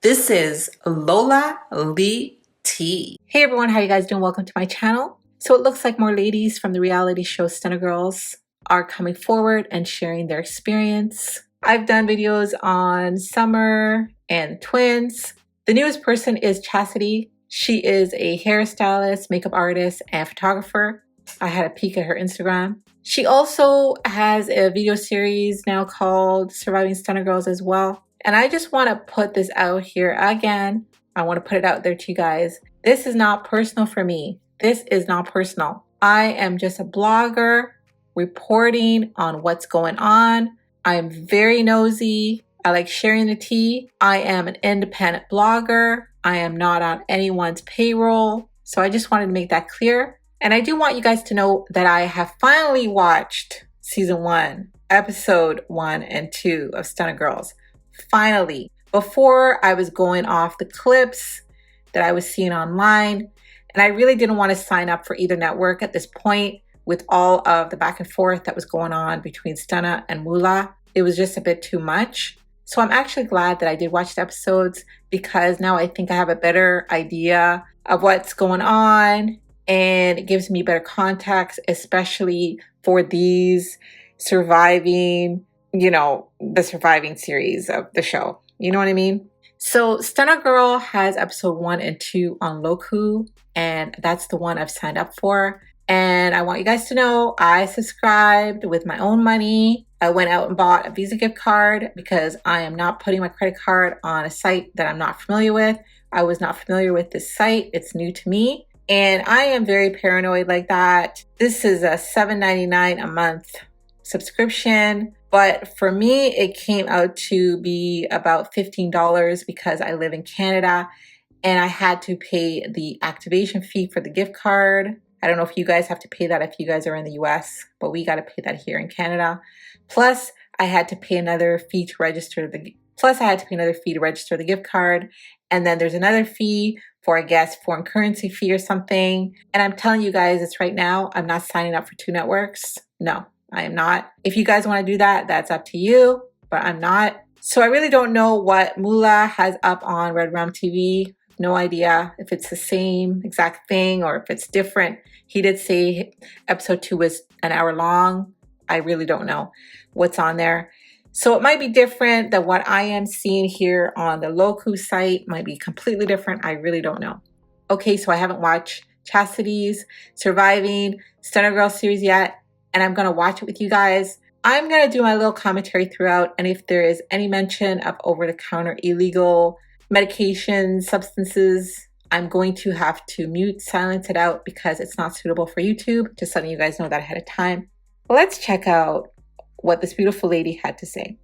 This is Lola Lee T. Hey everyone, how you guys doing? Welcome to my channel. So it looks like more ladies from the reality show Stunna Girls are coming forward and sharing their experience. I've done videos on Summer and twins. The newest person is Chastity. She is a hairstylist, makeup artist, and photographer. I had a peek at her Instagram. She also has a video series now called Surviving Stunna Girls as well. And I just want to put this out here again. I want to put it out there to you guys. This is not personal for me. This is not personal. I am just a blogger reporting on what's going on. I'm very nosy. I like sharing the tea. I am an independent blogger. I am not on anyone's payroll. So I just wanted to make that clear. And I do want you guys to know that I have finally watched season 1, episode 1 and 2 of Stunna Girls. Finally. Before, I was going off the clips that I was seeing online, and I really didn't want to sign up for either network at this point with all of the back and forth that was going on between Stunna and MULA. It was just a bit too much. So I'm actually glad that I did watch the episodes, because now I think I have a better idea of what's going on, and it gives me better context, especially for these surviving, the surviving series of the show. You know what I mean? So Stunna Girl has episode 1 and 2 on LUXXE, and that's the one I've signed up for. And I want you guys to know I subscribed with my own money. I went out and bought a Visa gift card because I am not putting my credit card on a site that I'm not familiar with. I was not familiar with this site. It's new to me. And I am very paranoid like that. This is a $7.99 a month subscription. But for me, it came out to be about $15 because I live in Canada and I had to pay the activation fee for the gift card. I don't know if you guys have to pay that if you guys are in the US, but we got to pay that here in Canada. Plus, I had to pay another fee to register the gift card. And then there's another fee for, I guess, foreign currency fee or something. And I'm telling you guys, it's right now, I'm not signing up for 2 networks. No, I am not. If you guys want to do that, that's up to you, but I'm not. So I really don't know what MULA has up on REDRUMTV. No idea if it's the same exact thing or if it's different. He did say episode 2 was an hour long. I really don't know what's on there. So it might be different than what I am seeing here on the LUXXE site. Might be completely different. I really don't know. Okay, so I haven't watched Chastity's Surviving Stunna Girl series yet, and I'm going to watch it with you guys. I'm going to do my little commentary throughout, and if there is any mention of over-the-counter illegal medications, substances, I'm going to have to silence it out because it's not suitable for YouTube. Just letting you guys know that ahead of time. Let's check out what this beautiful lady had to say.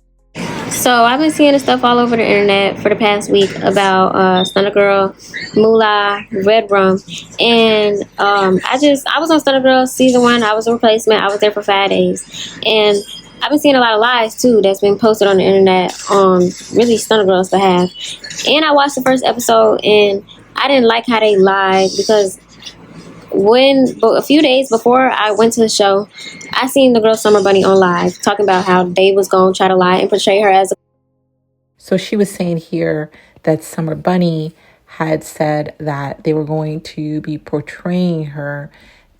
So I've been seeing this stuff all over the internet for the past week about Stunna Girl, MULA, REDRUM, and I was on Stunna Girl season 1. I was a replacement. I was there for 5 days, and I've been seeing a lot of lies too that's been posted on the internet on really Stunna Girl's behalf. And I watched the first episode, and I didn't like how they lied because a few days before I went to the show, I seen the girl Summer Bunny on live talking about how they was going to try to lie and portray her as a... So she was saying here that Summer Bunny had said that they were going to be portraying her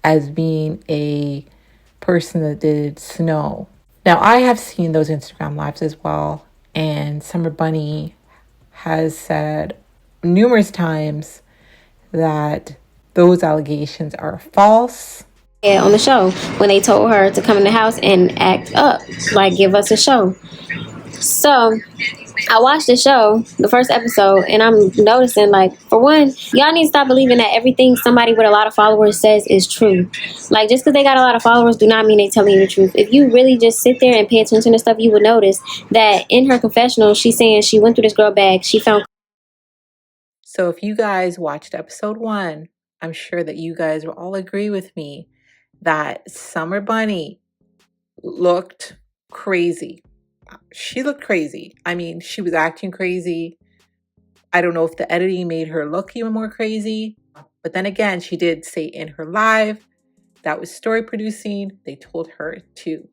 as being a person that did snow. Now, I have seen those Instagram lives as well, and Summer Bunny has said numerous times that those allegations are false. Yeah, on the show when they told her to come in the house and act up, like give us a show. So I watched the show, the first episode, and I'm noticing, like, for one, y'all need to stop believing that everything somebody with a lot of followers says is true. Like, just because they got a lot of followers do not mean they telling you the truth. If you really just sit there and pay attention to stuff, you would notice that in her confessional, she's saying she went through this girl bag, she found... So if you guys watched episode 1, I'm sure that you guys will all agree with me that Summer Bunny looked crazy. She looked crazy. I mean, she was acting crazy. I don't know if the editing made her look even more crazy. But then again, she did say in her live that was story producing. They told her to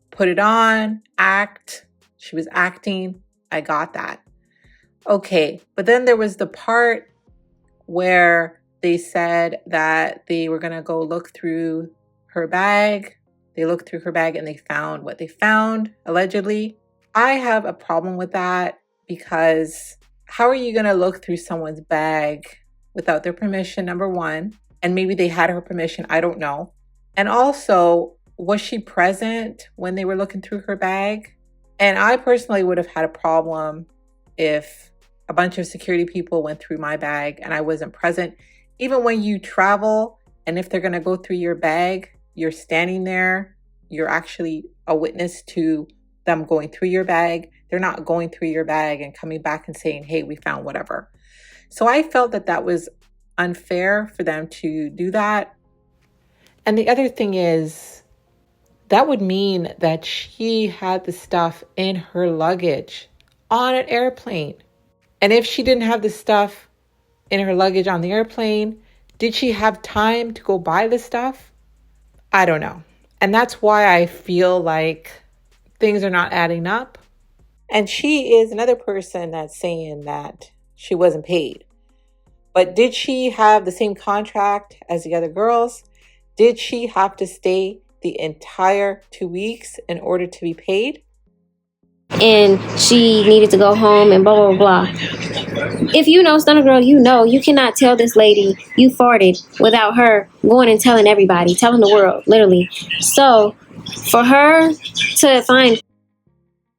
put it on, act. She was acting. I got that. Okay, but then there was the part where they said that they were going to go look through her bag. They looked through her bag and they found what they found, allegedly. I have a problem with that because how are you going to look through someone's bag without their permission, number one? And maybe they had her permission, I don't know. And also, was she present when they were looking through her bag? And I personally would have had a problem if a bunch of security people went through my bag and I wasn't present. Even when you travel, and if they're going to go through your bag, you're standing there, you're actually a witness to them going through your bag. They're not going through your bag and coming back and saying, hey, we found whatever. So I felt that that was unfair for them to do that. And the other thing is, that would mean that she had the stuff in her luggage on an airplane. And if she didn't have the stuff in her luggage on the airplane, did she have time to go buy the stuff? I don't know. And that's why I feel like things are not adding up. And she is another person that's saying that she wasn't paid. But did she have the same contract as the other girls? Did she have to stay the entire 2 weeks in order to be paid? And she needed to go home and blah, blah, blah. If you know Stunna Girl, you know you cannot tell this lady you farted without her going and telling everybody, telling the world, literally. So for her to find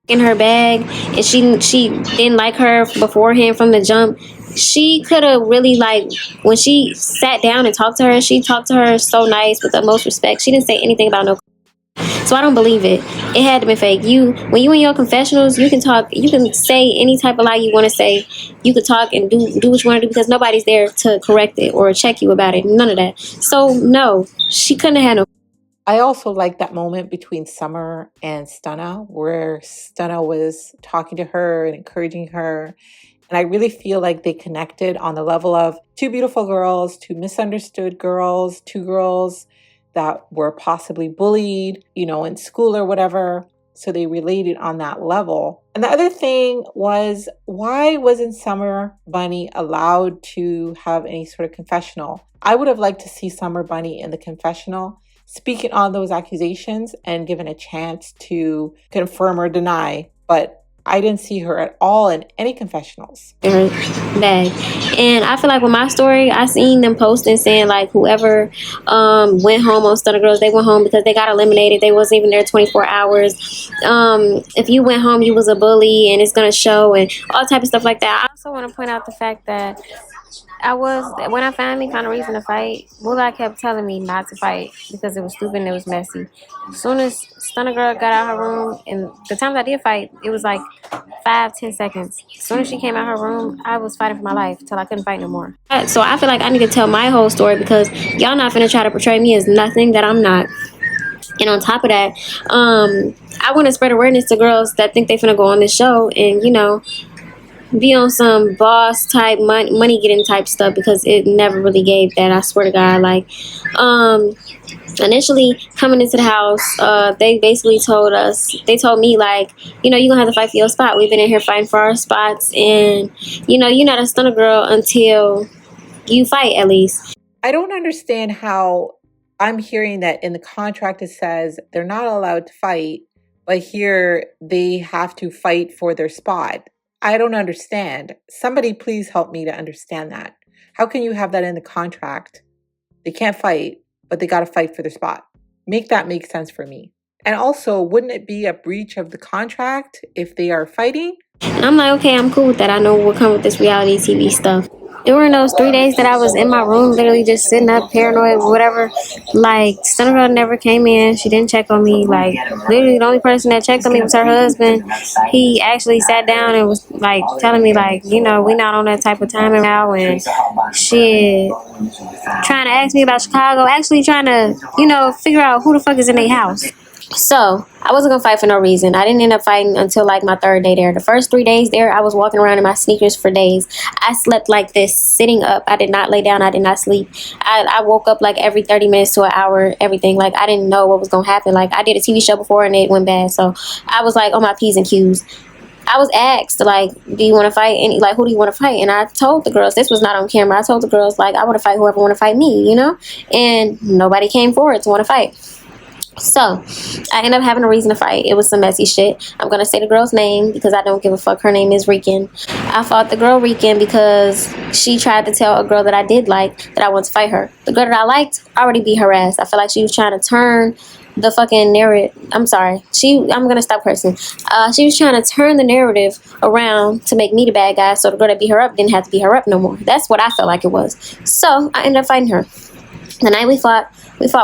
in her bag and she didn't like her beforehand from the jump, she could have really, like, when she sat down and talked to her, she talked to her so nice with the most respect. She didn't say anything about no. So I don't believe it. It had to be fake. When you in your confessionals, you can talk, you can say any type of lie you want to say. You could talk and do what you want to do because nobody's there to correct it or check you about it. None of that. So no, she couldn't have had no. I also like that moment between Summer and Stunna where Stunna was talking to her and encouraging her. And I really feel like they connected on the level of two beautiful girls, two misunderstood girls, two girls that were possibly bullied, in school or whatever. So they related on that level. And the other thing was, why wasn't Summer Bunny allowed to have any sort of confessional? I would have liked to see Summer Bunny in the confessional speaking on those accusations and given a chance to confirm or deny. But I didn't see her at all in any confessionals. In her bag. And I feel like with my story, I seen them posting saying like whoever went home on Stunna Girls, they went home because they got eliminated. They wasn't even there 24 hours. If you went home, you was a bully and it's gonna show and all type of stuff like that. I also want to point out the fact that when I finally found a reason to fight, MULA kept telling me not to fight because it was stupid and it was messy. As soon as Stunna Girl got out her room, and the times I did fight, it was like 5-10 seconds. As soon as she came out her room, I was fighting for my life till I couldn't fight no more. So I feel like I need to tell my whole story because y'all not finna try to portray me as nothing that I'm not. And on top of that, I want to spread awareness to girls that think they finna go on this show and, be on some boss type money getting type stuff because it never really gave that. I swear to God. Like initially coming into the house, they basically told me like, you're gonna have to fight for your spot. We've been in here fighting for our spots, and you're not a Stunna Girl until you fight, at least. I don't understand how I'm hearing that in the contract it says they're not allowed to fight, but here they have to fight for their spot. I don't understand. Somebody please help me to understand that. How can you have that in the contract? They can't fight, but they got to fight for their spot. Make that make sense for me. And also, wouldn't it be a breach of the contract if they are fighting? And I'm like, okay, I'm cool with that. I know what comes with this reality TV stuff. During those 3 days that I was in my room, literally just sitting up, paranoid, whatever, like, Stunna Girl never came in. She didn't check on me. Like, literally the only person that checked on me was her husband. He actually sat down and was, like, telling me, like, we not on that type of time now. And shit, trying to ask me about Chicago, actually trying to, figure out who the fuck is in their house. So I wasn't gonna fight for no reason. I didn't end up fighting until like my 3rd day there. The first 3 days there, I was walking around in my sneakers for days. I slept like this, sitting up. I did not lay down. I did not sleep. I woke up like every 30 minutes to an hour, everything. Like I didn't know what was gonna happen. Like I did a TV show before and it went bad. So I was like on my P's and Q's. I was asked, like, do you want to fight? Any, like, who do you want to fight? And I told the girls, this was not on camera. I told the girls, like, I want to fight whoever want to fight me, you know? And nobody came forward to want to fight. So I ended up having a reason to fight. It was some messy shit. I'm gonna say the girl's name because I don't give a fuck. Her name is Rican. I fought the girl Rican because she tried to tell a girl that I did like that I want to fight her. The girl that I liked already beat her ass. I feel like she was trying to turn the fucking narrative. I'm sorry. I'm gonna stop cursing. She was trying to turn the narrative around to make me the bad guy, so the girl that beat her up didn't have to beat her up no more. That's what I felt like it was. So I ended up fighting her. The night we fought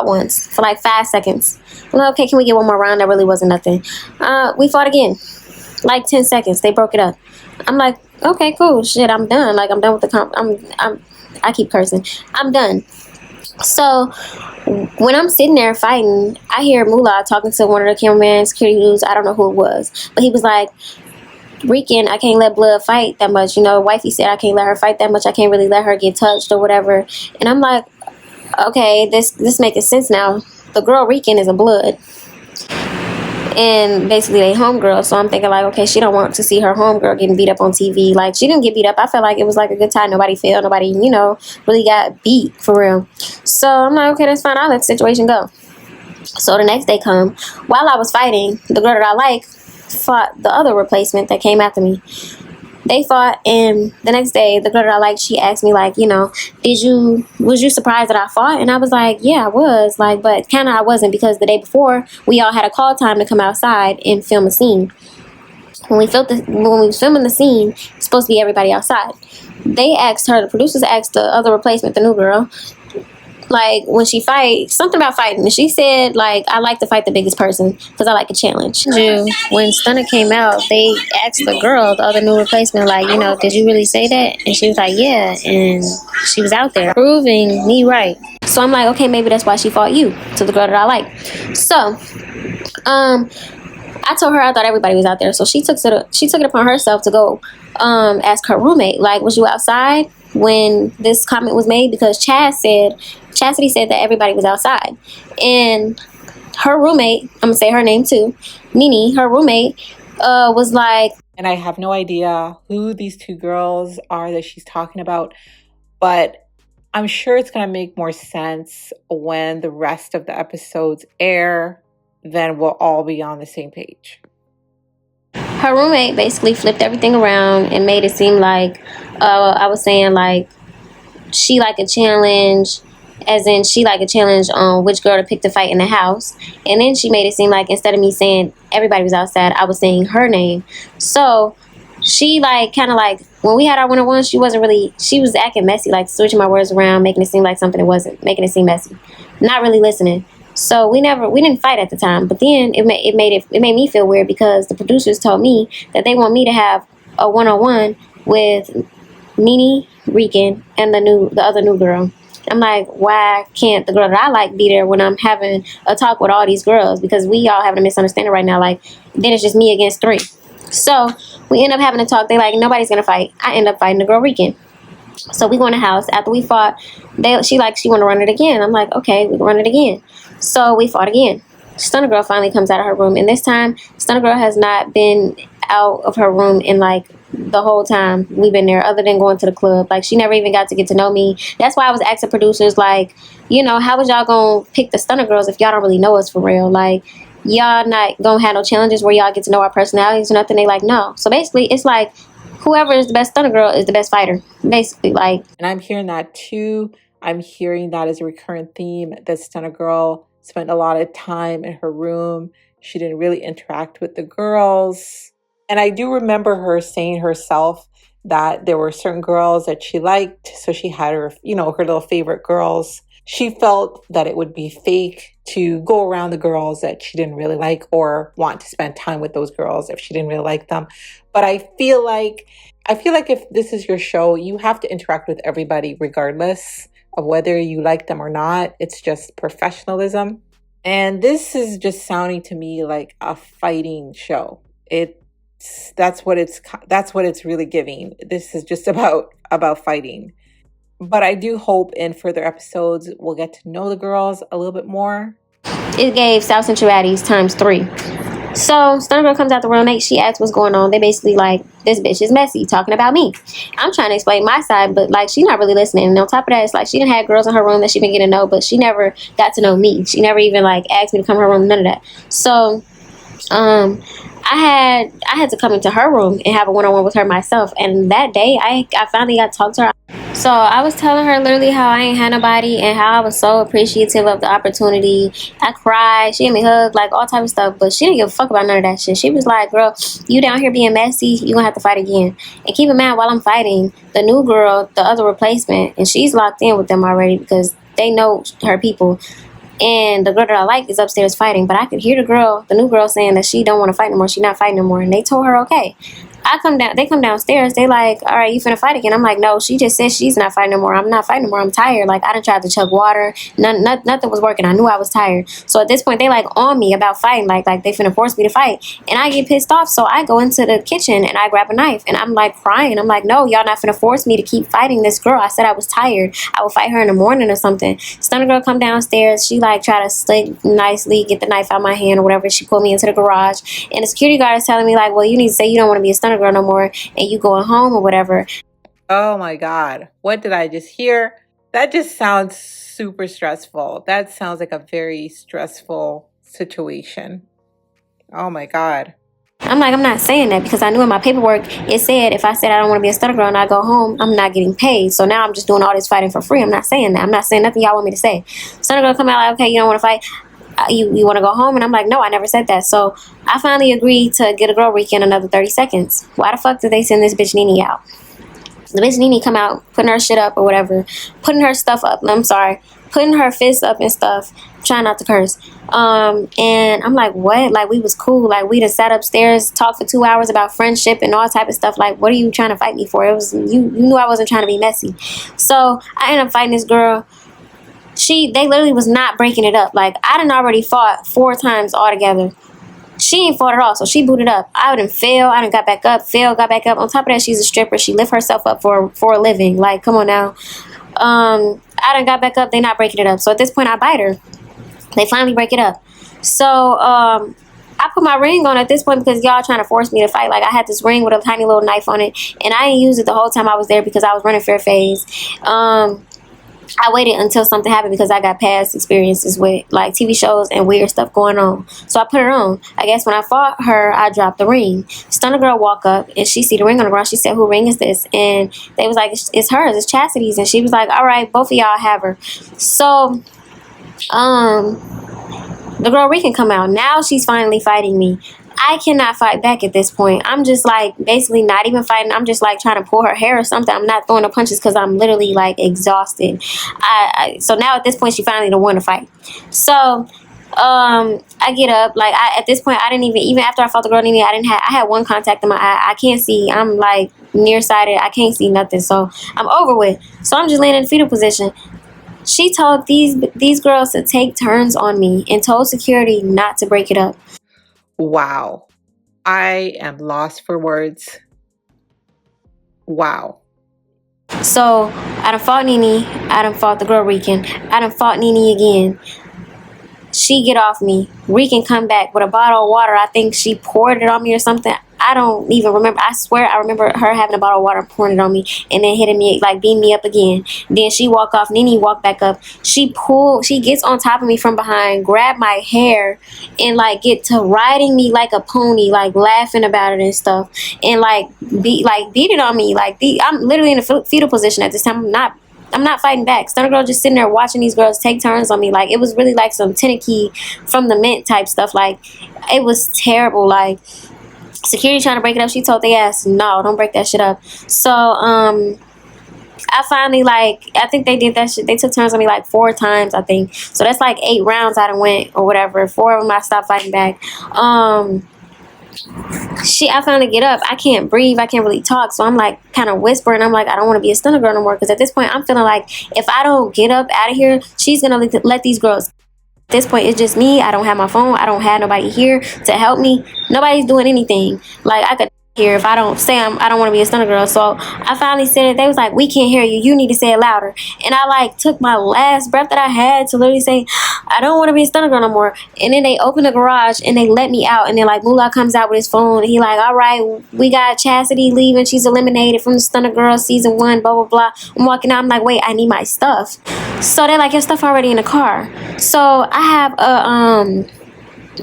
once for like 5 seconds. I'm like, okay, can we get one more round? That really wasn't nothing. We fought again, like 10 seconds. They broke it up. I'm like, okay, cool, shit, I'm done. Like, I'm done with the I keep cursing. I'm done. So when I'm sitting there fighting, I hear MULA talking to one of the cameramen, security dudes. I don't know who it was, but he was like, Rican, I can't let blood fight that much. You know, wifey said I can't let her fight that much. I can't really let her get touched or whatever. And I'm like, okay, this making sense now. The girl Rican is a blood, and basically they homegirl. So I'm thinking like, okay, she don't want to see her homegirl getting beat up on TV. Like, she didn't get beat up. I felt like it was like a good time. Nobody fell. Nobody, you know, really got beat for real. So I'm like, okay, that's fine. I'll let the situation go. So the next day come, while I was fighting, the girl that I like fought the other replacement that came after me. They fought, and the next day, the girl that I liked, she asked me, like, you know, was you surprised that I fought? And I was like, yeah, I was, like, but kind of I wasn't, because the day before, we all had a call time to come outside and film a scene. When we was filming the scene, it's supposed to be everybody outside. They asked her, the producers asked the other replacement, the new girl, like, when she fight, something about fighting, and she said, like, I like to fight the biggest person because I like a challenge. When Stunna came out, they asked the girl, the other new replacement, like, you know, did you really say that? And she was like, yeah, and she was out there proving me right. So I'm like, okay, maybe that's why she fought you, to the girl that I like. So I told her I thought everybody was out there, so she took it upon herself to go ask her roommate, like, was you outside when this comment was made? Because Chastity said that everybody was outside. And her roommate, I'm gonna say her name too, Nene, her roommate, was like, and I have no idea who these two girls are that she's talking about, but I'm sure it's gonna make more sense when the rest of the episodes air. Then we'll all be on the same page. Her roommate basically flipped everything around and made it seem like I was saying, like, she like a challenge, as in she like a challenge on which girl to pick to fight in the house. And then she made it seem like instead of me saying everybody was outside, I was saying her name. So she, like, kind of like, when we had our one-on-one, she was acting messy, like switching my words around, making it seem like something it wasn't, making it seem messy, not really listening. So we didn't fight at the time, but then it made me feel weird because the producers told me that they want me to have a one-on-one with Nene, Rican, and the other new girl. I'm like, why can't the girl that I like be there when I'm having a talk with all these girls? Because we all having a misunderstanding right now. Like, then it's just me against 3. So we end up having a talk. They like, nobody's gonna fight. I end up fighting the girl Rican. So we go in the house. After we fought, she want to run it again. I'm like, okay, we can run it again. So we fought again. Stunna Girl finally comes out of her room, and this time Stunna Girl has not been out of her room in like the whole time we've been there, other than going to the club. Like, she never even got to get to know me. That's why I was asking producers, like, you know, how was y'all gonna pick the Stunna Girls if y'all don't really know us for real? Like, y'all not gonna have no challenges where y'all get to know our personalities or nothing? They like, no. So basically it's like, whoever is the best Stunna Girl is the best fighter, basically. Like, and I'm hearing that too. I'm hearing that as a recurrent theme, that Stunna Girl spent a lot of time in her room. She didn't really interact with the girls. And I do remember her saying herself that there were certain girls that she liked, so she had her, you know, her little favorite girls. She felt that it would be fake to go around the girls that she didn't really like, or want to spend time with those girls if she didn't really like them. But I feel like if this is your show, you have to interact with everybody regardless of whether you like them or not. It's just professionalism. And this is just sounding to me like a fighting show. That's what it's really giving. This is just about fighting. But I do hope in further episodes we'll get to know the girls a little bit more. It gave South Central Baddies times 3. So Stunna Girl comes out the room. She asks what's going on. They basically like, this bitch is messy, talking about me. I'm trying to explain my side, but like she's not really listening. And on top of that, it's like she didn't have girls in her room that she been getting to know, but she never got to know me. She never even like asked me to come to her room. None of that. So I had to come into her room and have a one-on-one with her myself. And that day, I finally got to talk to her. So I was telling her literally how I ain't had nobody and how I was so appreciative of the opportunity. I cried. She gave me hugs, like all type of stuff. But she didn't give a fuck about none of that shit. She was like, girl, you down here being messy, you gonna have to fight again. And keep in mind, while I'm fighting, the new girl, the other replacement, and she's locked in with them already because they know her people. And the girl that I like is upstairs fighting. But I could hear the new girl saying that she don't want to fight no more. She not fighting no more. And they told her, okay. They come downstairs. They like, all right, you finna fight again. I'm like, no, she just said she's not fighting no more. I'm not fighting no more. I'm tired. Like, I done tried to chug water. Nothing was working. I knew I was tired. So at this point, they like on me about fighting. Like they finna force me to fight. And I get pissed off. So I go into the kitchen and I grab a knife. And I'm like crying. I'm like, no, y'all not finna force me to keep fighting this girl. I said I was tired. I will fight her in the morning or something. Stunna Girl come downstairs. She like try to slick nicely, get the knife out my hand or whatever. She pulled me into the garage. And the security guard is telling me like, well, you need to say you don't want to be a Stunna Girl no more and you going home or whatever. Oh my God. What did I just hear? That just sounds super stressful. That sounds like a very stressful situation. Oh my God. I'm like, I'm not saying that because I knew in my paperwork it said if I said I don't want to be a Stunna Girl and I go home, I'm not getting paid. So now I'm just doing all this fighting for free. I'm not saying that. I'm not saying nothing y'all want me to say. Stunna Girl come out like, okay, you don't want to fight. You want to go home? And I'm like, no, I never said that. So I finally agreed to get a girl Ricky in another 30 seconds. Why the fuck did they send this bitch Nene out? The bitch Nene come out, putting her shit up or whatever, putting her stuff up. I'm sorry, putting her fists up and stuff. Trying not to curse. And I'm like, what? Like, we was cool. Like, we just sat upstairs, talked for 2 hours about friendship and all type of stuff. Like, what are you trying to fight me for? It was you knew I wasn't trying to be messy. So I ended up fighting this girl. They literally was not breaking it up. Like, I done already fought 4 times altogether. She ain't fought at all, so she booted up. I done fail. I done got back up, fail, got back up. On top of that, she's a stripper. She lift herself up for a living. Like, come on now. I done got back up. They not breaking it up. So at this point, I bite her. They finally break it up. So I put my ring on at this point because y'all trying to force me to fight. Like, I had this ring with a tiny little knife on it, and I didn't use it the whole time I was there because I was running fair phase. I waited until something happened because I got past experiences with like TV shows and weird stuff going on. So I put it on. I guess when I fought her, I dropped the ring. Stunna Girl walk up and she see the ring on the ground. She said, who ring is this? And they was like, it's hers, it's Chastity's. And she was like, all right, both of y'all have her. So the girl Rican come out. Now she's finally fighting me. I cannot fight back at this point. I'm just like basically not even fighting. I'm just like trying to pull her hair or something. I'm not throwing the punches because I'm literally like exhausted. So now at this point she finally don't want to fight. So I get up. Like at this point I didn't even after I fought the girl Nene, I had one contact in my eye. I can't see. I'm like nearsighted. I can't see nothing. So I'm over with. So I'm just laying in the fetal position. She told these girls to take turns on me and told security not to break it up. Wow. I am lost for words. Wow. So I done fought Nene. I done fought the girl Rican. I done fought Nene again. She get off me. Rican come back with a bottle of water. I think she poured it on me or something. I don't even remember. I swear I remember her having a bottle of water, pouring it on me, and then hitting me, like beating me up again. Then she walk off. Nene walk back up. She gets on top of me from behind, grab my hair, and like get to riding me like a pony, like laughing about it and stuff, and like beat it on me. Like I'm literally in a fetal position at this time. I'm not fighting back. Stunna Girl just sitting there watching these girls take turns on me. Like, it was really like some Tennessee from the Mint type stuff. Like, it was terrible. Like, security trying to break it up. She told they ass, no, don't break that shit up. So, I finally, like, I think they did that shit. They took turns on me like 4 times, I think. So, that's like 8 rounds I done went or whatever. 4 of them I stopped fighting back. I finally get up. I can't breathe. I can't really talk. So I'm like kind of whispering. I'm like, I don't want to be a Stunna Girl no more. Because at this point, I'm feeling like if I don't get up out of here, she's going to let these girls. At this point, it's just me. I don't have my phone. I don't have nobody here to help me. Nobody's doing anything. Like, I could here if I don't say I don't want to be a stunner girl. So I finally said it. They was like, we can't hear you. You need to say it louder. And I like took my last breath that I had to literally say, I don't want to be a stunner girl no more. And then they opened the garage and they let me out. And then like MULA comes out with his phone. And he like, all right, we got Chastity leaving. She's eliminated from the Stunna Girls season 1, blah, blah, blah. I'm walking out. I'm like, wait, I need my stuff. So they're like, your stuff already in the car. So I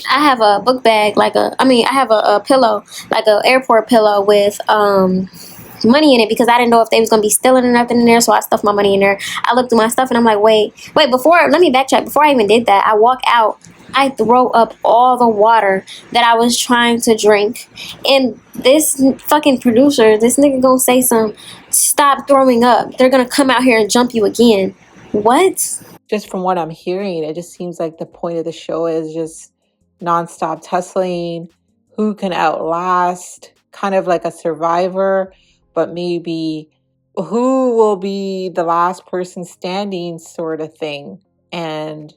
have a book bag, I have a pillow, like a airport pillow with money in it, because I didn't know if they was gonna be stealing or nothing in there. So I stuffed my money in there. I looked through my stuff and I'm like, wait, let me backtrack. Before I even did that, I walk out, I throw up all the water that I was trying to drink. And this fucking producer, this nigga gonna say stop throwing up. They're gonna come out here and jump you again. What? Just from what I'm hearing, it just seems like the point of the show is just nonstop tussling, who can outlast, kind of like a survivor, but maybe who will be the last person standing sort of thing. And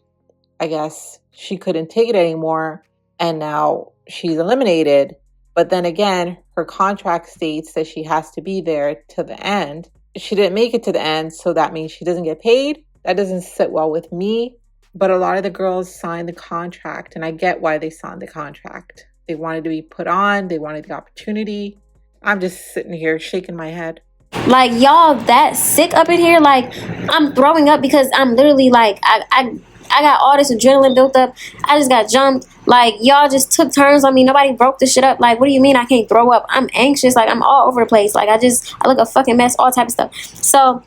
I guess she couldn't take it anymore and now she's eliminated. But then again, her contract states that she has to be there to the end. She didn't make it to the end, so that means she doesn't get paid. That doesn't sit well with me. But a lot of the girls signed the contract, and I get why they signed the contract. They wanted to be put on. They wanted the opportunity. I'm just sitting here shaking my head. Like, y'all that sick up in here? Like, I'm throwing up because I'm literally like, I got all this adrenaline built up. I just got jumped. Like, y'all just took turns on me. Nobody broke the shit up. Like, what do you mean I can't throw up? I'm anxious. Like, I'm all over the place. Like, I look a fucking mess, all type of stuff. So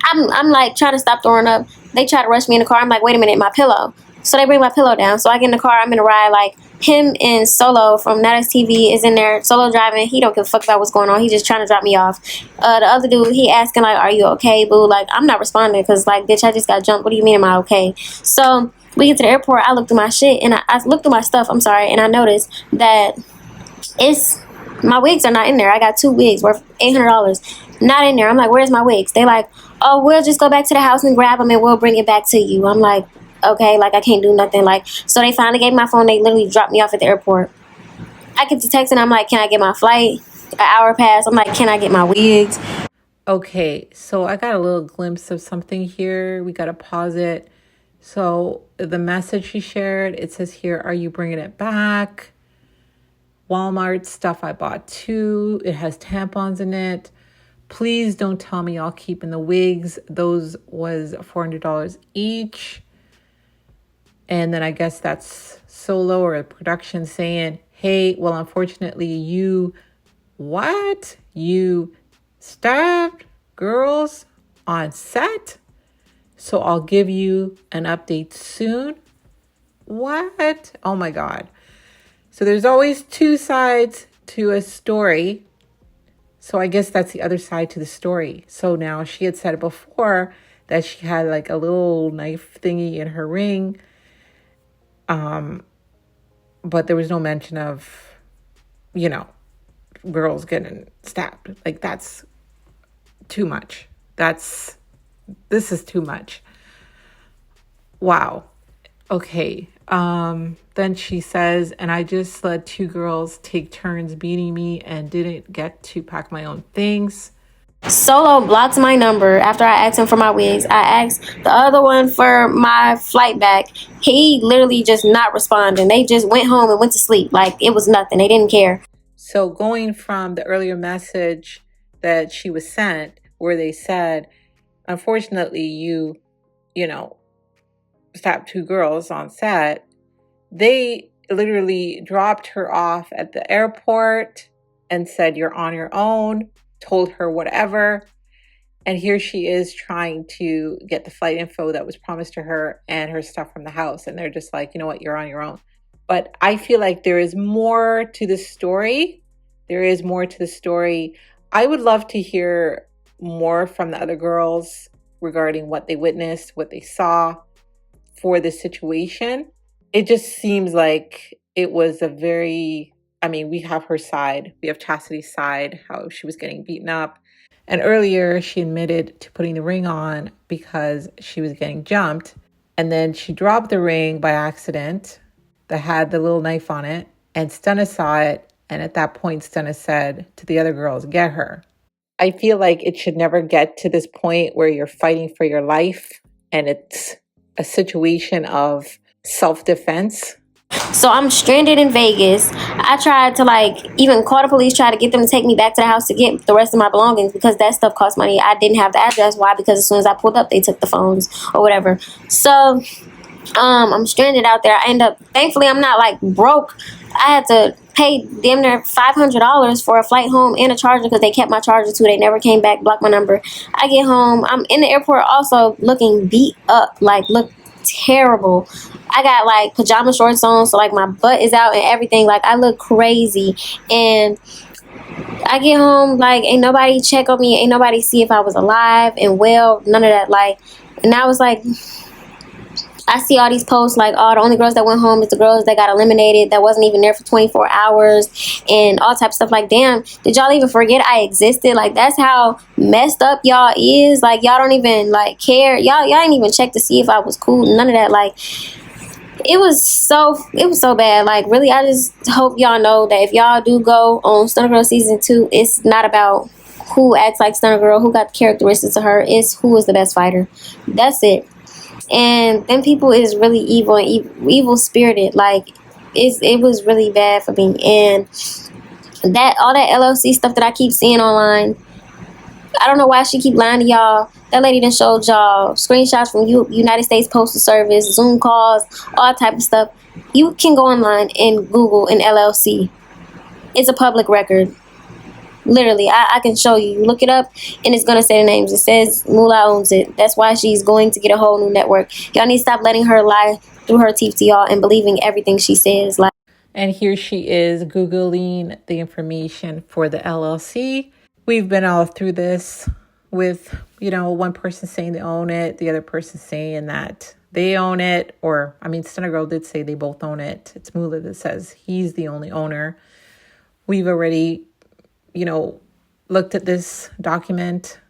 I'm like trying to stop throwing up. They try to rush me in the car. I'm like, wait a minute, my pillow. So they bring my pillow down. So I get in the car. I'm in a ride. Like, him and Solo from TV is in there. Solo driving. He don't give a fuck about what's going on. He just trying to drop me off. The other dude, he asking like, are you okay, boo? Like, I'm not responding because like, bitch, I just got jumped. What do you mean am I okay? So we get to the airport. I look through my shit and I look through my stuff. I'm sorry. And I noticed that my wigs are not in there. I got 2 wigs worth $800. Not in there. I'm like, where's my wigs? They like, oh, we'll just go back to the house and grab them and we'll bring it back to you. I'm like, okay, like I can't do nothing. Like, so they finally gave me my phone. They literally dropped me off at the airport. I get to text and I'm like, can I get my flight? An hour passed. I'm like, can I get my wigs? Okay, so I got a little glimpse of something here. We got to pause it. So the message she shared, it says here, are you bringing it back? Walmart stuff I bought too. It has tampons in it. Please don't tell me y'all keeping the wigs. Those was $400 each. And then I guess that's Solo or a production saying, hey, well, unfortunately, you stabbed girls on set. So I'll give you an update soon. What? Oh my God. So there's always 2 sides to a story. So I guess that's the other side to the story. So now she had said it before that she had like a little knife thingy in her ring. But there was no mention of, girls getting stabbed. Like, that's too much. This is too much. Wow. Okay. Then she says, and I just let 2 girls take turns beating me and didn't get to pack my own things. Solo blocked my number after I asked him for my wigs. I asked the other one for my flight back. He literally just not responding. They just went home and went to sleep. Like, it was nothing. They didn't care. So going from the earlier message that she was sent where they said, unfortunately, you stabbed 2 girls on set, they literally dropped her off at the airport and said, you're on your own, told her whatever. And here she is trying to get the flight info that was promised to her and her stuff from the house. And they're just like, you know what, you're on your own. But I feel like there is more to the story. There is more to the story. I would love to hear more from the other girls regarding what they witnessed, what they saw for this situation. It just seems like it was we have her side. We have Chastity's side, how she was getting beaten up. And earlier she admitted to putting the ring on because she was getting jumped. And then she dropped the ring by accident that had the little knife on it. And Stunna saw it And at that point, Stunna said to the other girls, get her. I feel like it should never get to this point where you're fighting for your life and it's a situation of self-defense. So I'm stranded in Vegas. I tried to like even call the police, try to get them to take me back to the house to get the rest of my belongings because that stuff cost money. I didn't have the address. Why? Because as soon as I pulled up, they took the phones or whatever. So I'm stranded out there. I end up, thankfully, I'm not like broke. I had to pay damn near $500 for a flight home and a charger because they kept my charger too. They never came back, blocked my number. I get home. I'm in the airport also looking beat up, like look terrible. I got like pajama shorts on, so like my butt is out and everything. Like I look crazy. And I get home, like ain't nobody check on me, ain't nobody see if I was alive and well, none of that. Like, and I was like, I see all these posts like, oh, the only girls that went home is the girls that got eliminated, that wasn't even there for 24 hours and all types of stuff. Like, damn, did y'all even forget I existed? Like, that's how messed up y'all is. Like, y'all don't even like care. Y'all ain't even check to see if I was cool. None of that. Like, it was so bad. Like, really, I just hope y'all know that if y'all do go on Stunna Girl season 2, it's not about who acts like Stunna Girl, who got the characteristics of her. It's who is the best fighter. That's it. And then people is really evil and evil spirited. Like it was really bad for me. And that all that LLC stuff that I keep seeing online, I don't know why she keep lying to y'all. That lady done showed y'all screenshots from United States Postal Service, Zoom calls, all type of stuff. You can go online and Google an LLC. It's a public record. Literally, I can show you. You look it up, and it's going to say the names. It says MULA owns it. That's why she's going to get a whole new network. Y'all need to stop letting her lie through her teeth to y'all and believing everything she says. Like, and here she is Googling the information for the LLC. We've been all through this with, one person saying they own it, the other person saying that they own it. Or, Stunna Girl did say they both own it. It's MULA that says he's the only owner. We've already looked at this document.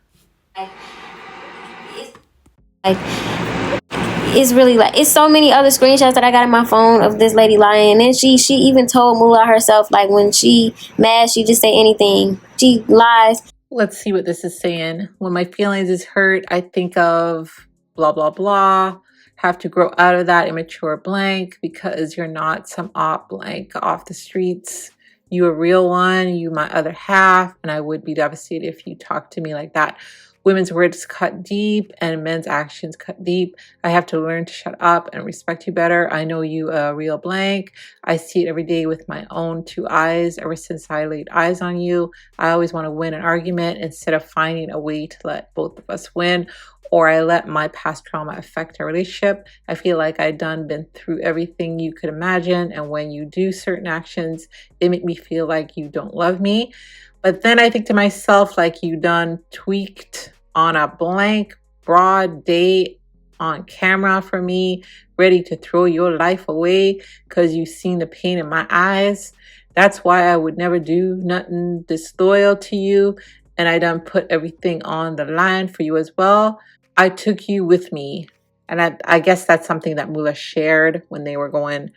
It's really like, it's so many other screenshots that I got in my phone of this lady lying. And then she even told MULA herself, like when she mad, she just say anything. She lies. Let's see what this is saying. When my feelings is hurt, I think of blah, blah, blah. Have to grow out of that immature blank because you're not some op blank off the streets. You a real one, you my other half, and I would be devastated if you talked to me like that. Women's words cut deep and men's actions cut deep. I have to learn to shut up and respect you better. I know you a real blank. I see it every day with my own 2 eyes. Ever since I laid eyes on you, I always want to win an argument instead of finding a way to let both of us win, or I let my past trauma affect our relationship. I feel like I been through everything you could imagine. And when you do certain actions, it make me feel like you don't love me. But then I think to myself, like you done tweaked on a blank broad day on camera for me, ready to throw your life away because you seen the pain in my eyes. That's why I would never do nothing disloyal to you. And I done put everything on the line for you as well. I took you with me. And I guess that's something that MULA shared when they were going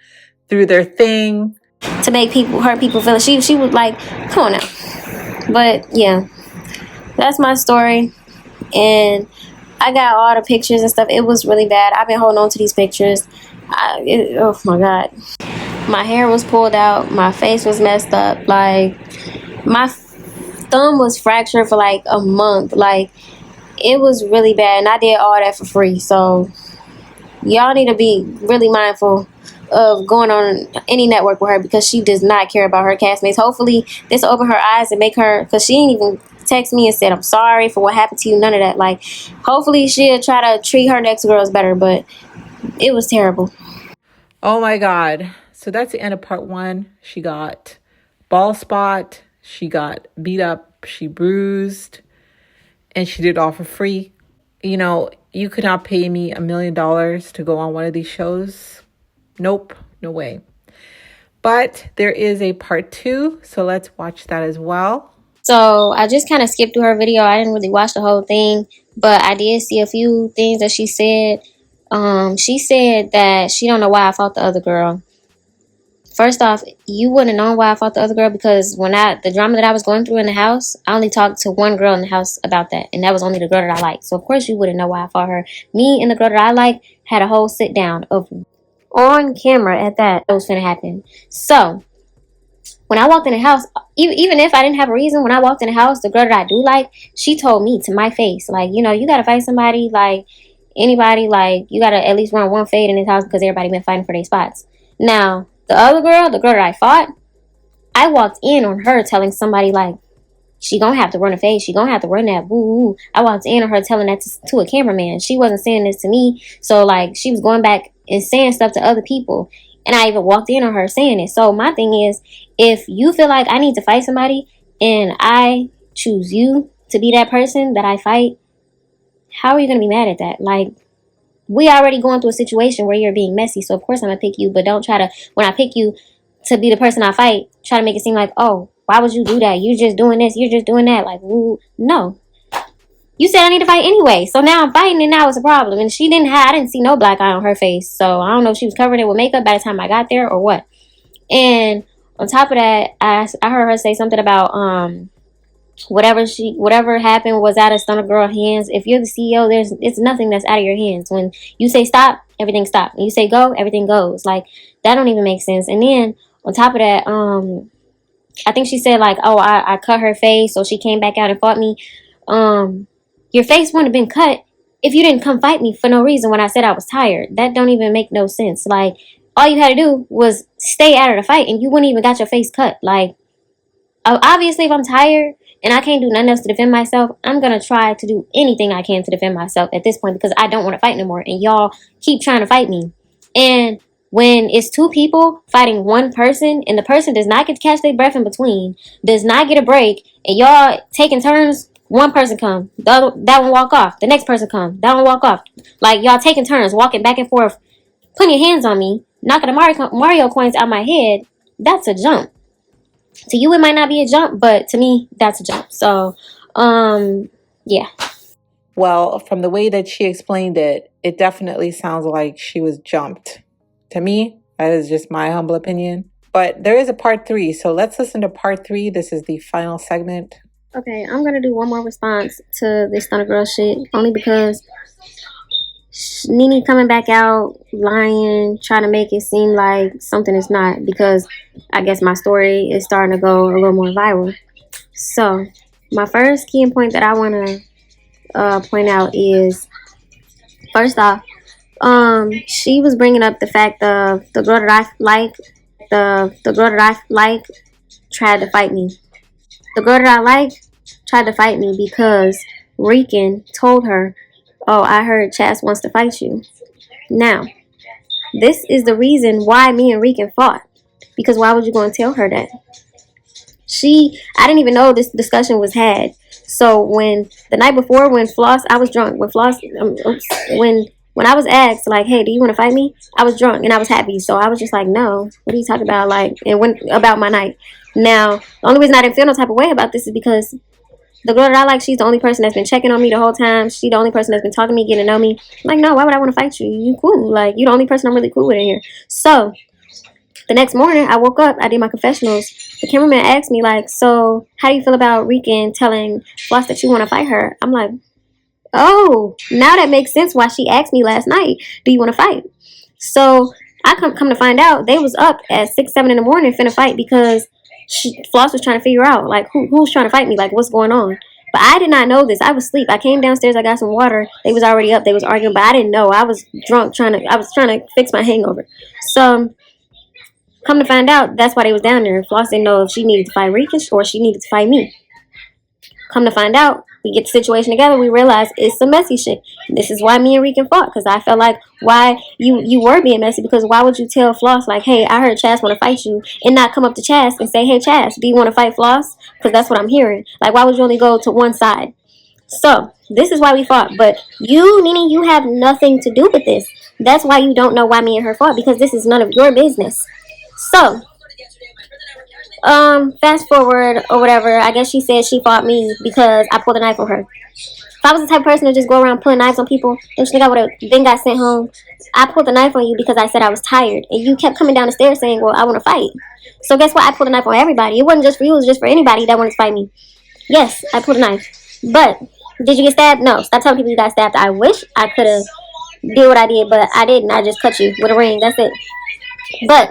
through their thing. To make hurt people feel. She was like, come on now. But yeah, that's my story. And I got all the pictures and stuff. It was really bad. I've been holding on to these pictures. Oh my God. My hair was pulled out. My face was messed up. Like, my thumb was fractured for like a month. Like, it was really bad. And I did all that for free. So, y'all need to be really mindful of going on any network with her because she does not care about her castmates. Hopefully, this will open her eyes and make her, because she didn't even text me and said, I'm sorry for what happened to you. None of that. Like, hopefully, she'll try to treat her next girls better. But it was terrible. Oh my God. So that's the end of part 1. She got ball spot. She got beat up. She bruised. And she did it all for free. You could not pay me $1 million to go on one of these shows. Nope. No way. But there is a part 2. So let's watch that as well. So I just kind of skipped through her video. I didn't really watch the whole thing. But I did see a few things that she said. She said that she don't know why I fought the other girl. First off, you wouldn't have known why I fought the other girl, because when the drama that I was going through in the house, I only talked to one girl in the house about that, and that was only the girl that I liked. So of course you wouldn't know why I fought her. Me and the girl that I like had a whole sit down of on camera at that. It was finna happen. So when I walked in the house, even if I didn't have a reason, when I walked in the house, the girl that I do like, she told me to my face, like, you know, you gotta fight somebody, like anybody, like you gotta at least run one fade in this house because everybody been fighting for their spots. Now the other girl, the girl that I fought, I walked in on her telling somebody like, she gonna have to run a fade, she gonna have to run that woo. I walked in on her telling that to a cameraman. She wasn't saying this to me, so like she was going back and saying stuff to other people, and I even walked in on her saying it. So my thing is, if you feel like I need to fight somebody and I choose you to be that person that I fight, how are you gonna be mad at that? Like, we already going through a situation where you're being messy, so of course I'm gonna pick you, but don't try to, when I pick you to be the person I fight, try to make it seem like, oh, why would you do that? You're just doing this, you're just doing that. Like, ooh, no. You said I need to fight anyway, so now I'm fighting and now it's a problem. And I didn't see no black eye on her face, so I don't know if she was covering it with makeup by the time I got there or what. And on top of that, I heard her say something about whatever happened was out of Stunna Girl hands. If you're the CEO, it's nothing that's out of your hands. When you say stop, everything stops. When you say go, everything goes. Like, that don't even make sense. And then on top of that, I think she said like, oh, I cut her face, so she came back out and fought me. Your face wouldn't have been cut if you didn't come fight me for no reason when I said I was tired. That don't even make no sense. Like, all you had to do was stay out of the fight and you wouldn't even got your face cut. Like, obviously if I'm tired and I can't do nothing else to defend myself, I'm going to try to do anything I can to defend myself at this point, because I don't want to fight no more. And y'all keep trying to fight me. And when it's two people fighting one person and the person does not get to catch their breath in between, does not get a break, and y'all taking turns, one person come, that one walk off, the next person come, that one walk off. Like, y'all taking turns, walking back and forth, putting your hands on me, knocking the Mario coins out my head, that's a jump. To you, it might not be a jump, but to me, that's a jump. So, yeah. Well, from the way that she explained it, it definitely sounds like she was jumped. To me, that is just my humble opinion. But there is a part 3, so let's listen to part 3. This is the final segment. Okay, I'm gonna do one more response to this Stunna Girl shit, only because Nene coming back out, lying, trying to make it seem like something is not, because I guess my story is starting to go a little more viral. So, my first key point that I want to point out is, first off, she was bringing up the fact of the girl that I like, the girl that I like tried to fight me. The girl that I like tried to fight me because Rican told her, oh, I heard Chas wants to fight you. Now, this is the reason why me and Rican fought. Because why would you go and tell her that? I didn't even know this discussion was had. So when the night before, when I was drunk. When I was asked, like, hey, do you want to fight me? I was drunk and I was happy. So I was just like, no, what are you talking about? Like, about my night. Now, the only reason I didn't feel no type of way about this is because the girl that I like, she's the only person that's been checking on me the whole time. She's the only person that's been talking to me, getting to know me. I'm like, no, why would I want to fight you? You cool. Like, you the only person I'm really cool with in here. So, the next morning, I woke up, I did my confessionals. The cameraman asked me, like, so, how do you feel about Rican telling Floss that you want to fight her? I'm like, oh, now that makes sense why she asked me last night, do you want to fight? So, I come to find out, they was up at 6, 7 in the morning finna fight because Floss was trying to figure out, like, who's trying to fight me, like, what's going on. But I did not know this. I was asleep. I came downstairs, I got some water. They was already up. They was arguing, but I didn't know. I was drunk I was trying to fix my hangover. So, come to find out, that's why they was down there. Floss didn't know if she needed to fight Rican or she needed to fight me. Come to find out, we get the situation together, we realize it's some messy shit. This is why me and Rican fought, because I felt like why you were being messy, because why would you tell Floss, like, hey, I heard Chas want to fight you, and not come up to Chas and say, hey, Chas, do you want to fight Floss? Because that's what I'm hearing. Like, why would you only go to one side? So, this is why we fought. But you, Nene, you have nothing to do with this. That's why you don't know why me and her fought, because this is none of your business. So, fast forward or whatever, I guess she said she fought me because I pulled a knife on her. If I was the type of person to just go around pulling knives on people, don't you think I would have then got sent home? I pulled the knife on you because I said I was tired, and you kept coming down the stairs saying, well, I want to fight. So guess what? I pulled a knife on everybody. It wasn't just for you, it was just for anybody that wanted to fight me. Yes, I pulled a knife. But did you get stabbed? No. Stop telling people you got stabbed. I wish I could have did what I did, but I didn't. I just cut you with a ring. That's it. But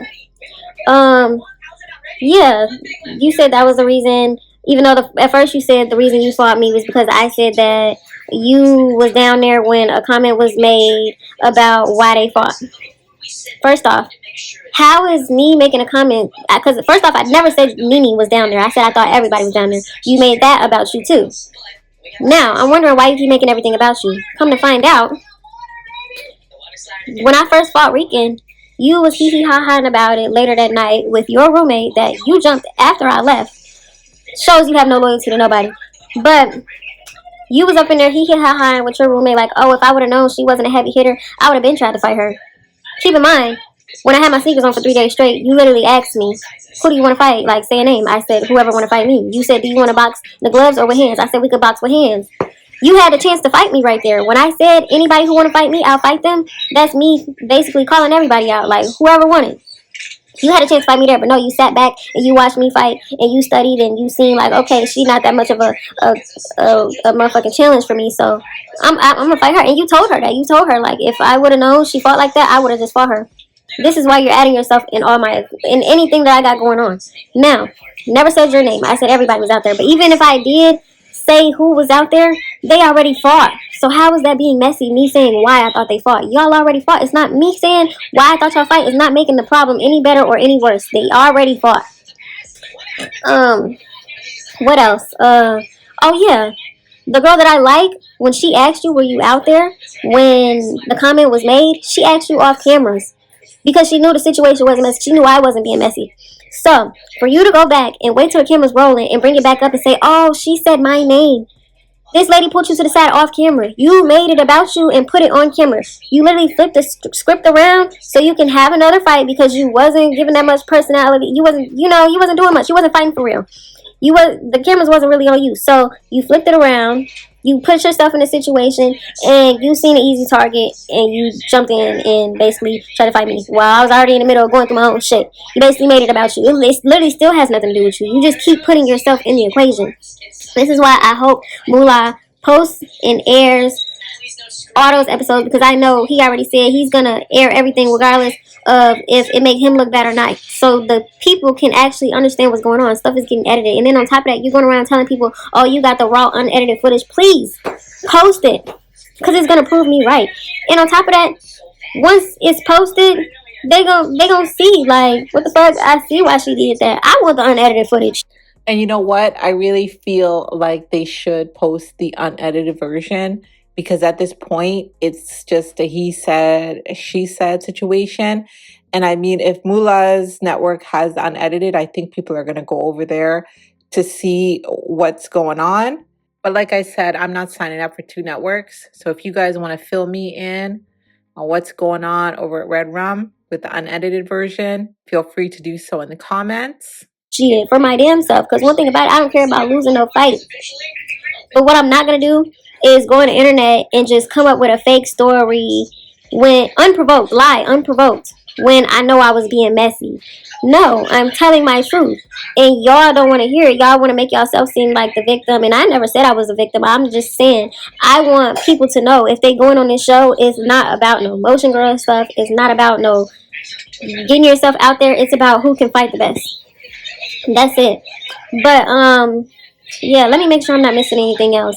yeah, you said that was the reason. Even though at first you said the reason you fought me was because I said that you was down there when a comment was made about why they fought. First off, how is me making a comment? Because first off, I never said Nene was down there. I said I thought everybody was down there. You made that about you too. Now, I'm wondering why you keep making everything about you. Come to find out, when I first fought Rican, you was hee hee ha haing about it later that night with your roommate that you jumped after I left. Shows you have no loyalty to nobody. But you was up in there hee hee ha haing with your roommate like, oh, if I would have known she wasn't a heavy hitter, I would have been tried to fight her. Keep in mind, when I had my sneakers on for 3 days straight, you literally asked me, who do you want to fight? Like, say a name. I said, whoever want to fight me. You said, do you want to box the gloves or with hands? I said, we could box with hands. You had a chance to fight me right there. When I said anybody who want to fight me, I'll fight them, that's me basically calling everybody out. Like, whoever wanted. You had a chance to fight me there, but no, you sat back and you watched me fight and you studied and you seen like, okay, she's not that much of a motherfucking challenge for me, so I'm gonna fight her. And you told her that. You told her like, if I would have known she fought like that, I would have just fought her. This is why you're adding yourself in in anything that I got going on. Now, never said your name. I said everybody was out there, but even if I did say who was out there, they already fought. So how is that being messy? Me saying why I thought they fought. Y'all already fought. It's not me saying why I thought y'all fight. It's not making the problem any better or any worse. They already fought. What else? Oh yeah. The girl that I like, when she asked you, were you out there when the comment was made, she asked you off cameras because she knew the situation wasn't messy. She knew I wasn't being messy. So, for you to go back and wait till the camera's rolling and bring it back up and say, oh, she said my name. This lady pulled you to the side off camera. You made it about you and put it on camera. You literally flipped the script around so you can have another fight because you wasn't giving that much personality. You wasn't doing much. You wasn't fighting for real. The cameras wasn't really on you. So, you flipped it around. You put yourself in a situation and you seen an easy target and you jumped in and basically tried to fight me while I was already in the middle of going through my own shit. You basically made it about you. It literally still has nothing to do with you. You just keep putting yourself in the equation. This is why I hope MULA posts and airs all those episodes, because I know he already said he's gonna air everything regardless of if it make him look bad or not, so the people can actually understand what's going on. Stuff is getting edited, and then on top of that, you're going around telling people, oh, you got the raw unedited footage. Please post it, because it's gonna prove me right. And on top of that, once it's posted, they gonna see like, what the fuck, I see why she did that. I want the unedited footage. And you know what? I really feel like they should post the unedited version, because at this point, it's just a he said, she said situation. And I mean, if MULA's network has unedited, I think people are going to go over there to see what's going on. But like I said, I'm not signing up for 2 networks. So if you guys want to fill me in on what's going on over at REDRUM with the unedited version, feel free to do so in the comments. Cheated for my damn self, because one thing about it, I don't care about losing no fight. But what I'm not going to do is go on the internet and just come up with a fake story when unprovoked, when I know I was being messy. No, I'm telling my truth. And y'all don't want to hear it. Y'all want to make yourself seem like the victim. And I never said I was a victim. I'm just saying, I want people to know if they going on this show, it's not about no motion girl stuff. It's not about no getting yourself out there. It's about who can fight the best. That's it. But, yeah, let me make sure I'm not missing anything else.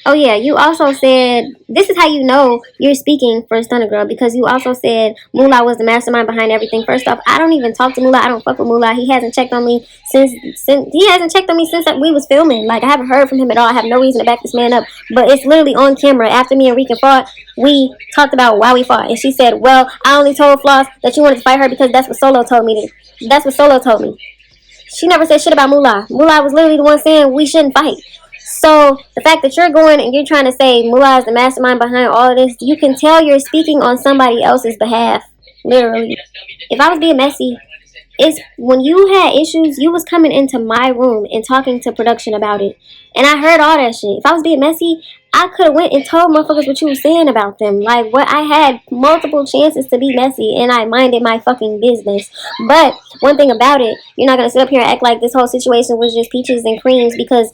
Oh, yeah, you also said, this is how you know you're speaking for Stunna Girl, because you also said MULA was the mastermind behind everything. First off, I don't even talk to MULA. I don't fuck with MULA. He hasn't checked on me since we was filming. Like, I haven't heard from him at all. I have no reason to back this man up. But it's literally on camera. After me and Rican fought, we talked about why we fought. And she said, well, I only told Floss that you wanted to fight her because that's what Solo told me. That's what Solo told me. She never said shit about MULA. MULA was literally the one saying we shouldn't fight. So, the fact that you're going and you're trying to say MULA is the mastermind behind all of this, you can tell you're speaking on somebody else's behalf. Literally. If I was being messy, it's when you had issues, you was coming into my room and talking to production about it. And I heard all that shit. If I was being messy, I could have went and told motherfuckers what you was saying about them. Like, what, I had multiple chances to be messy, and I minded my fucking business. But one thing about it, you're not gonna sit up here and act like this whole situation was just peaches and creams, because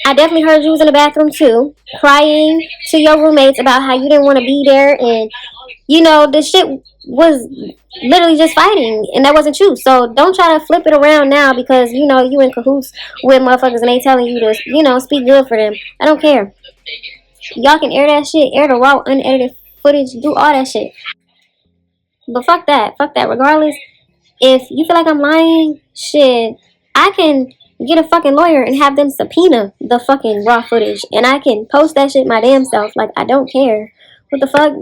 I definitely heard you was in the bathroom too, crying to your roommates about how you didn't want to be there, and you know the shit was literally just fighting, and that wasn't you. So don't try to flip it around now because you know you in cahoots with motherfuckers and they telling you to, you know, speak good for them. I don't care. Y'all can air that shit, air the raw, unedited footage, do all that shit. But fuck that. Fuck that. Regardless, if you feel like I'm lying, shit, I can get a fucking lawyer and have them subpoena the fucking raw footage. And I can post that shit my damn self. Like, I don't care. What the fuck?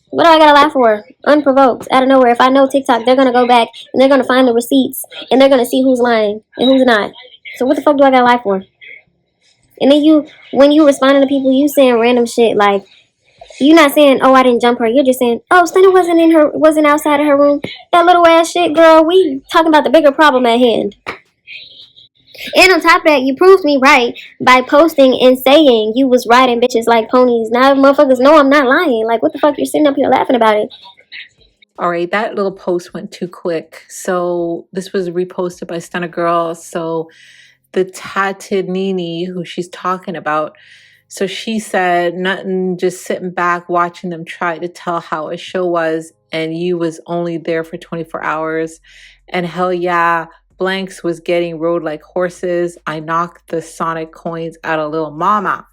What do I gotta lie for? Unprovoked, out of nowhere. If I know TikTok, they're gonna go back and they're gonna find the receipts and they're gonna see who's lying and who's not. So what the fuck do I gotta lie for? And then you, when you responding to people, you saying random shit like, you're not saying, oh, I didn't jump her. You're just saying, oh, Stunna wasn't outside of her room. That little ass shit, girl. We talking about the bigger problem at hand. And on top of that, you proved me right by posting and saying you was riding bitches like ponies. Now motherfuckers know I'm not lying. Like, what the fuck? You're sitting up here laughing about it. All right, that little post went too quick. So this was reposted by Stunna Girls. So the tatted Nini, who she's talking about, so she said, nothing, just sitting back watching them try to tell how a show was, and you was only there for 24 hours. And hell yeah, Blanks was getting rode like horses. I knocked the Sonic coins out of little mama.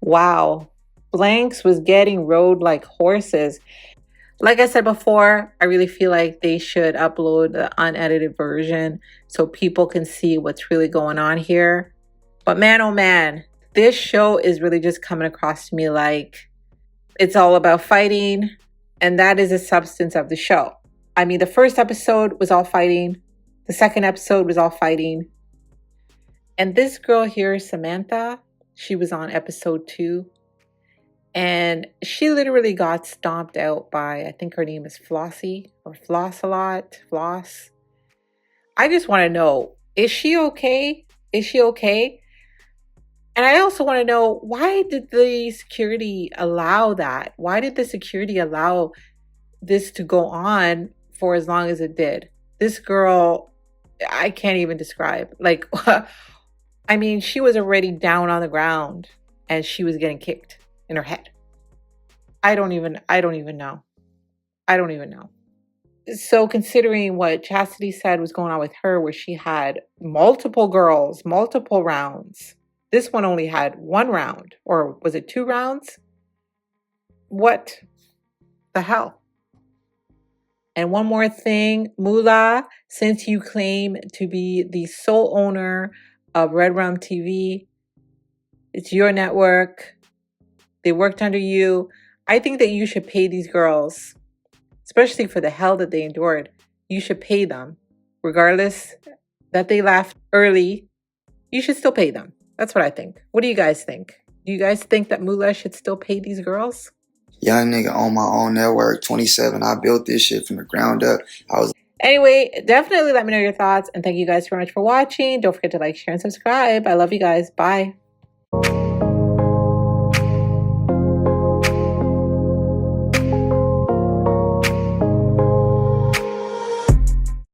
Wow. Blanks was getting rode like horses. Like I said before, I really feel like they should upload the unedited version so people can see what's really going on here. But man, oh man, this show is really just coming across to me like it's all about fighting, and that is the substance of the show. I mean, the first episode was all fighting. The second episode was all fighting. And this girl here, Samantha, she was on episode 2. And she literally got stomped out by, I think her name is Flossie or Floss-a-lot, Floss. I just want to know, is she okay? Is she okay? And I also want to know, why did the security allow that? Why did the security allow this to go on for as long as it did? This girl, I can't even describe. Like, I mean, she was already down on the ground and she was getting kicked in her head. I don't even know. I don't even know. So considering what Chastity said was going on with her, where she had multiple girls, multiple rounds. This one only had 1 round, or was it 2 rounds? What the hell? And one more thing, MULA, since you claim to be the sole owner of REDRUMTV, it's your network. They worked under you. I think that you should pay these girls, especially for the hell that they endured. You should pay them, regardless that they left early. You should still pay them. That's what I think. What do you guys think? Do you guys think that MULA should still pay these girls? Young nigga on my own network, 27. I built this shit from the ground up. Anyway, definitely let me know your thoughts. And thank you guys so much for watching. Don't forget to like, share, and subscribe. I love you guys. Bye.